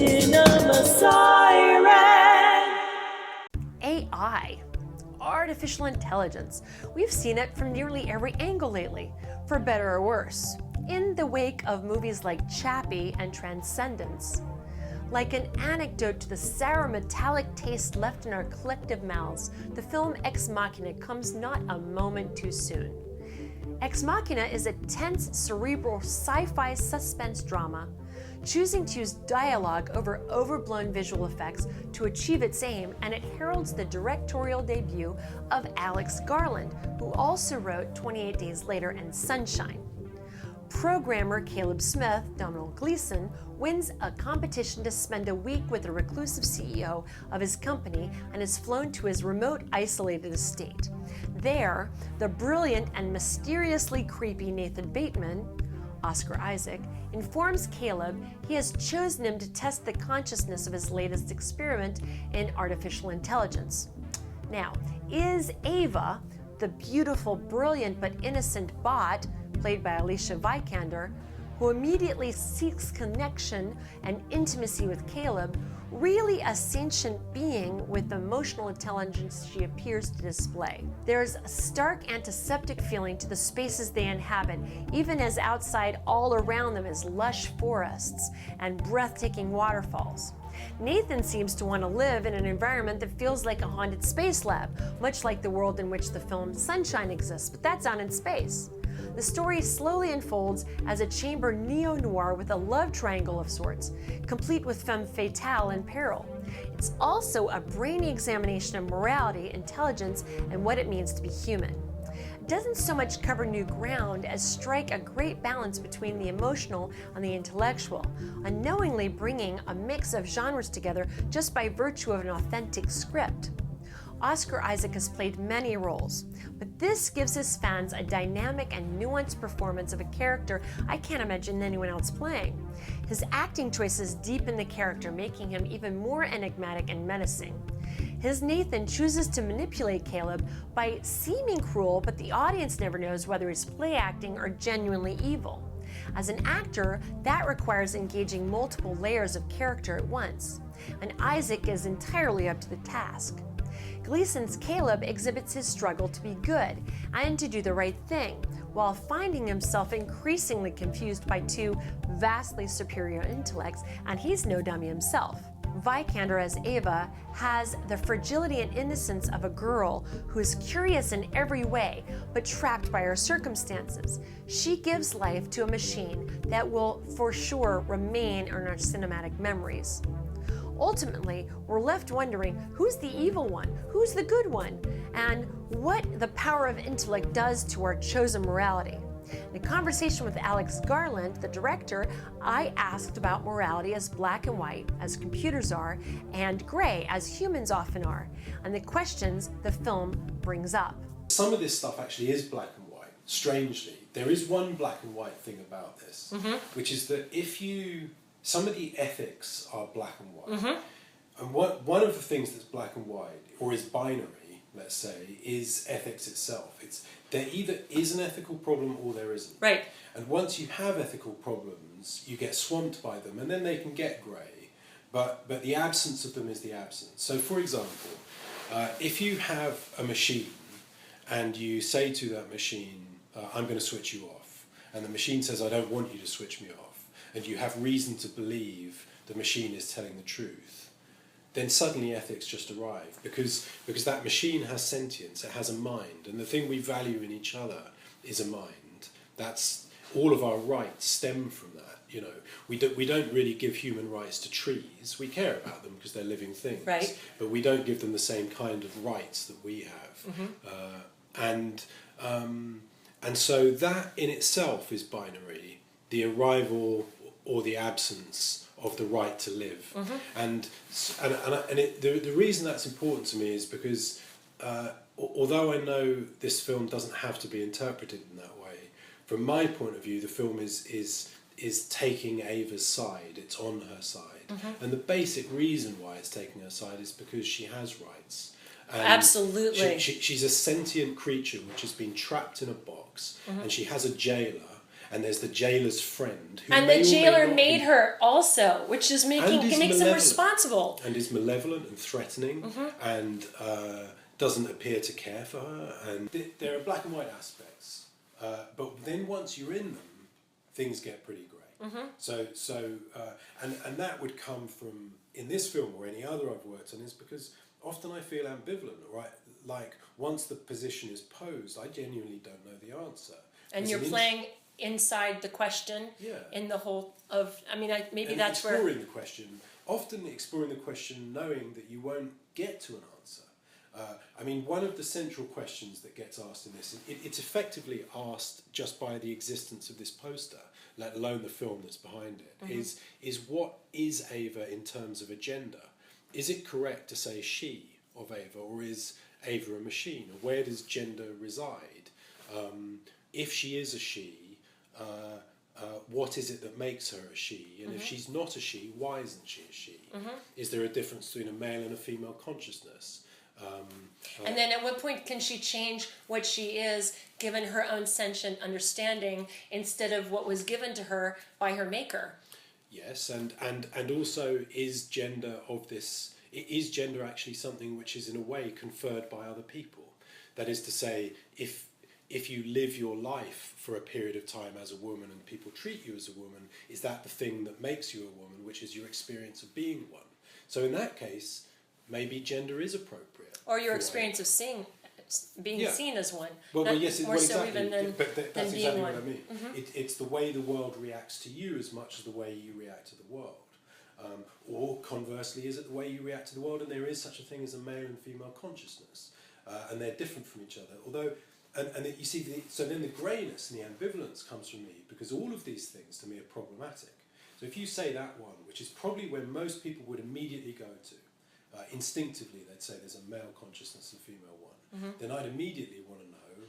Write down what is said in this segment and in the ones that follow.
Cinema Siren. AI, artificial intelligence. We've seen it from nearly every angle lately, for better or worse, in the wake of movies like Chappie and Transcendence. Like an anecdote to the sour metallic taste left in our collective mouths, the film Ex Machina comes not a moment too soon. Ex Machina is a tense, cerebral sci-fi suspense drama, choosing to use dialogue over overblown visual effects to achieve its aim, and it heralds the directorial debut of Alex Garland, who also wrote 28 Days Later and Sunshine. Programmer Caleb Smith, Domhnall Gleeson, wins a competition to spend a week with the reclusive CEO of his company and is flown to his remote, isolated estate. There, the brilliant and mysteriously creepy Nathan Bateman, Oscar Isaac, informs Caleb he has chosen him to test the consciousness of his latest experiment in artificial intelligence. Now, is Ava, the beautiful, brilliant, but innocent bot, played by Alicia Vikander, who immediately seeks connection and intimacy with Caleb, really a sentient being with the emotional intelligence she appears to display? There's a stark antiseptic feeling to the spaces they inhabit, even as outside all around them is lush forests and breathtaking waterfalls. Nathan seems to want to live in an environment that feels like a haunted space lab, much like the world in which the film Sunshine exists, but that's out in space. The story slowly unfolds as a chamber neo-noir with a love triangle of sorts, complete with femme fatale in peril. It's also a brainy examination of morality, intelligence, and what it means to be human. It doesn't so much cover new ground as strike a great balance between the emotional and the intellectual, unknowingly bringing a mix of genres together just by virtue of an authentic script. Oscar Isaac has played many roles, but this gives his fans a dynamic and nuanced performance of a character I can't imagine anyone else playing. His acting choices deepen the character, making him even more enigmatic and menacing. His Nathan chooses to manipulate Caleb by seeming cruel, but the audience never knows whether he's play acting or genuinely evil. As an actor, that requires engaging multiple layers of character at once, and Isaac is entirely up to the task. Gleeson's Caleb exhibits his struggle to be good and to do the right thing, while finding himself increasingly confused by two vastly superior intellects, and he's no dummy himself. Vikander as Ava has the fragility and innocence of a girl who is curious in every way, but trapped by her circumstances. She gives life to a machine that will for sure remain in our cinematic memories. Ultimately, we're left wondering who's the evil one, who's the good one, and what the power of intellect does to our chosen morality. In a conversation with Alex Garland, the director, I asked about morality as black and white, as computers are, and gray, as humans often are, and the questions the film brings up. Some of this stuff actually is black and white, strangely. There is one black and white thing about this, which is that some of the ethics are black and white. And one of the things that's black and white, or is binary, let's say, is ethics itself. There either is an ethical problem or there isn't. Right. And once you have ethical problems, you get swamped by them, and then they can get grey. But the absence of them is the absence. So, for example, if you have a machine and you say to that machine, I'm going to switch you off, and the machine says, I don't want you to switch me off, and you have reason to believe the machine is telling the truth, then suddenly ethics just arrive, because that machine has sentience, it has a mind, and the thing we value in each other is a mind. That's all of our rights stem from that. You know, we don't really give human rights to trees. We care about them because they're living things, right. But we don't give them the same kind of rights that we have. And so that in itself is binary: the arrival or the absence of the right to live. And the reason that's important to me is because although I know this film doesn't have to be interpreted in that way, from my point of view, the film is taking Ava's side. It's on her side, and the basic reason why it's taking her side is because she has rights. And absolutely. She's a sentient creature which has been trapped in a box, and she has a jailer. and there's the jailer's friend. Who And may the or may jailer not made be- her also, which is makes him malevolent. responsible. And is malevolent and threatening, and doesn't appear to care for her. And there are black and white aspects, but then once you're in them, things get pretty grey. And that would come from, in this film or any other I've worked on, is because often I feel ambivalent, right? Like, once the position is posed, I genuinely don't know the answer. And There's you're an playing inside the question in the whole of, maybe and that's where... exploring the question, often exploring the question knowing that you won't get to an answer. One of the central questions that gets asked in this, it's effectively asked just by the existence of this poster, let alone the film that's behind it, is what is Ava in terms of a gender? Is it correct to say she of Ava, or is Ava a machine? Or where does gender reside? If she is a she, what is it that makes her a she? And if she's not a she, why isn't she a she? Is there a difference between a male and a female consciousness? And then at what point can she change what she is, given her own sentient understanding, instead of what was given to her by her maker? Yes, and also is gender actually something which is in a way conferred by other people? That is to say, if you live your life for a period of time as a woman and people treat you as a woman, is that the thing that makes you a woman, which is your experience of being one? So in that case, maybe gender is appropriate. Or your experience of being seen as one. Well, yes, more so even than, but that's than being exactly one. what I mean. It's the way the world reacts to you as much as the way you react to the world. Or conversely, is it the way you react to the world, and there is such a thing as a male and female consciousness, and they're different from each other. Although, you see, so then the greyness and the ambivalence comes from me, because all of these things to me are problematic. So if you say that one, which is probably where most people would immediately go to, instinctively they'd say there's a male consciousness and a female one, then I'd immediately want to know,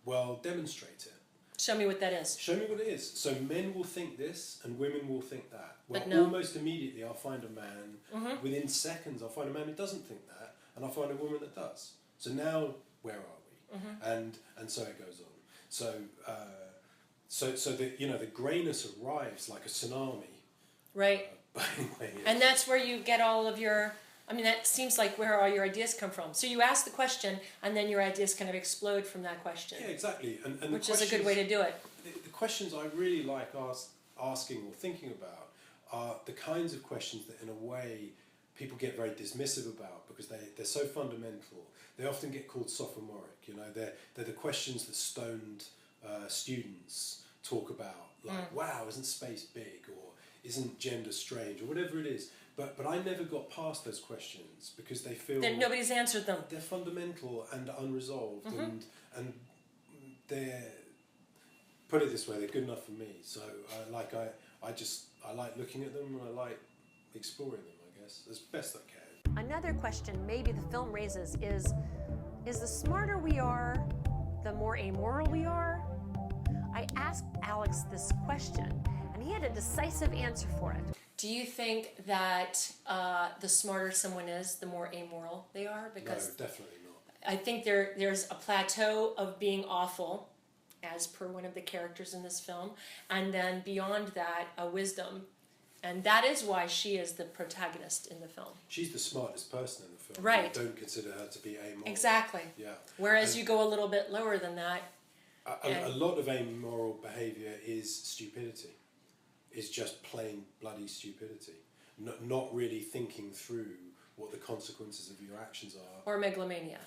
well, demonstrate it. Show me what that is. Show me what it is. So men will think this and women will think that. Well, But no. almost immediately I'll find a man, within seconds I'll find a man who doesn't think that, and I'll find a woman that does. So now, where are we? And so it goes on. So the greyness arrives like a tsunami. Right. But anyway, And that's where you get all of your... that seems like where all your ideas come from. So you ask the question, and then your ideas kind of explode from that question. Yeah, exactly. And which is a good way to do it. The questions I really like asking or thinking about are the kinds of questions that, in a way, people get very dismissive about because they're so fundamental. They often get called sophomoric. They're the questions that stoned students talk about, like, wow, isn't space big, or isn't gender strange, or whatever it is. But I never got past those questions because they feel Then nobody's answered them. they're fundamental and unresolved, and they're, put it this way, they're good enough for me. So I like looking at them, and I like exploring them, I guess, as best I can. Another question maybe the film raises is the smarter we are, the more amoral we are? I asked Alex this question, and he had a decisive answer for it. Do you think that the smarter someone is, the more amoral they are? Because No, definitely not. I think there's a plateau of being awful, as per one of the characters in this film, and then beyond that, a wisdom. And that is why she is the protagonist in the film. She's the smartest person in the film. Right. I don't consider her to be amoral. Exactly. Yeah. Whereas And you go a little bit lower than that. a lot of amoral behaviour is stupidity. Is just plain bloody stupidity. Not really thinking through what the consequences of your actions are. Or megalomania.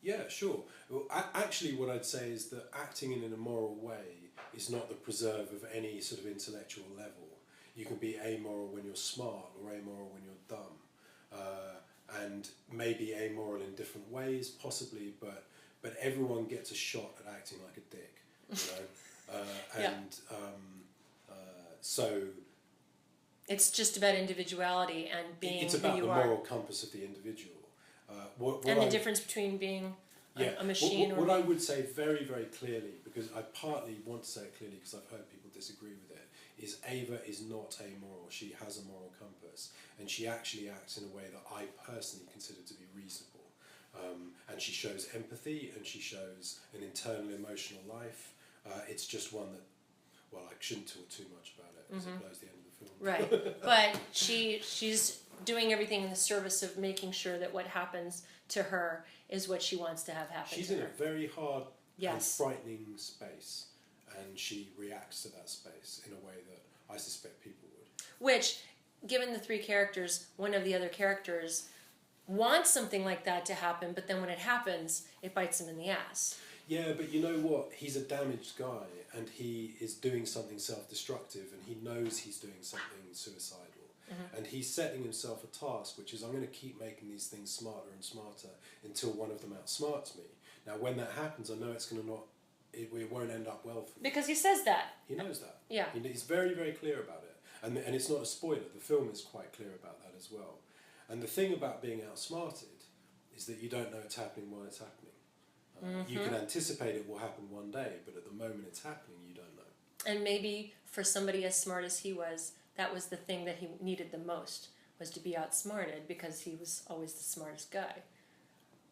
Yeah, sure. Well, actually, what I'd say is that acting in an immoral way is not the preserve of any sort of intellectual level. You can be amoral when you're smart, or amoral when you're dumb, and maybe amoral in different ways, possibly. But everyone gets a shot at acting like a dick, So it's just about individuality and being it's about who you the are. moral compass of the individual. The difference between being a machine what I would say very, very clearly, because I partly want to say it clearly because I've heard people disagree with it, is Ava is not amoral. She has a moral compass, and she actually acts in a way that I personally consider to be reasonable. And she shows empathy, and she shows an internal emotional life. It's just one that well, I shouldn't talk too much about it because it blows the end of the film. Right, but she's doing everything in the service of making sure that what happens to her is what she wants to have happen She's to in her. a very hard and Yes. frightening space, and she reacts to that space in a way that I suspect people would. Which, given the three characters, one of the other characters wants something like that to happen, but then when it happens, it bites him in the ass. Yeah, but you know what? He's a damaged guy, and he is doing something self-destructive, and he knows he's doing something suicidal. And he's setting himself a task, which is, I'm going to keep making these things smarter and smarter until one of them outsmarts me. Now, when that happens, I know it's going to not, it won't end up well for me. Because he says that. He knows that. Yeah. He's very, very clear about it. And it's not a spoiler. The film is quite clear about that as well. And the thing about being outsmarted is that you don't know it's happening while it's happening. You can anticipate it will happen one day, but at the moment it's happening, you don't know. And maybe for somebody as smart as he was, that was the thing that he needed the most, was to be outsmarted, because he was always the smartest guy.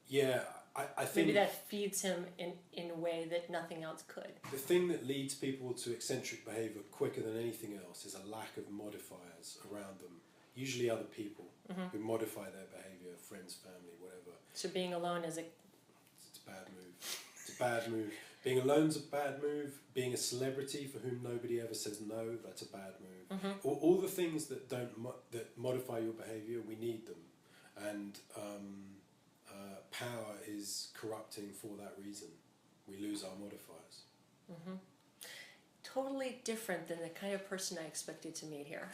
Yeah, I think... Maybe that feeds him in a way that nothing else could. The thing that leads people to eccentric behaviour quicker than anything else is a lack of modifiers around them. Usually other people who modify their behaviour, friends, family, whatever. So being alone is It's a bad move. It's a bad move. Being alone's a bad move. Being a celebrity for whom nobody ever says no, that's a bad move. All the things that that modify your behaviour, we need them. And power is corrupting for that reason. We lose our modifiers. totally different than the kind of person I expected to meet here.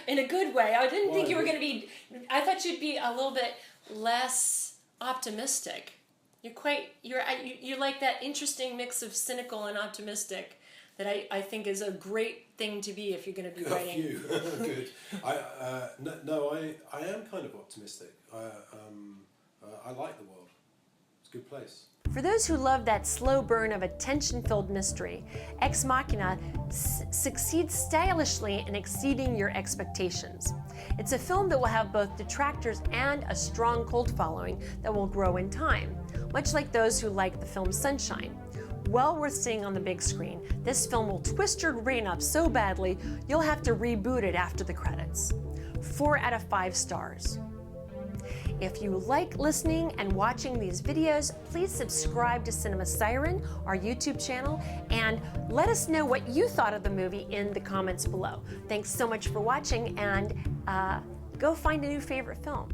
In a good way. I didn't think you were going to be... I thought you'd be a little bit less optimistic. You're like that interesting mix of cynical and optimistic that I think is a great thing to be if you're going to be writing. You. Good. I am kind of optimistic. I like the world. It's a good place. For those who love that slow burn of a tension-filled mystery, Ex Machina succeeds stylishly in exceeding your expectations. It's a film that will have both detractors and a strong cult following that will grow in time, much like those who like the film Sunshine. Well worth seeing on the big screen, this film will twist your brain up so badly you'll have to reboot it after the credits. 4 out of 5 stars. If you like listening and watching these videos, please subscribe to Cinema Siren, our YouTube channel, and let us know what you thought of the movie in the comments below. Thanks so much for watching, and go find a new favorite film.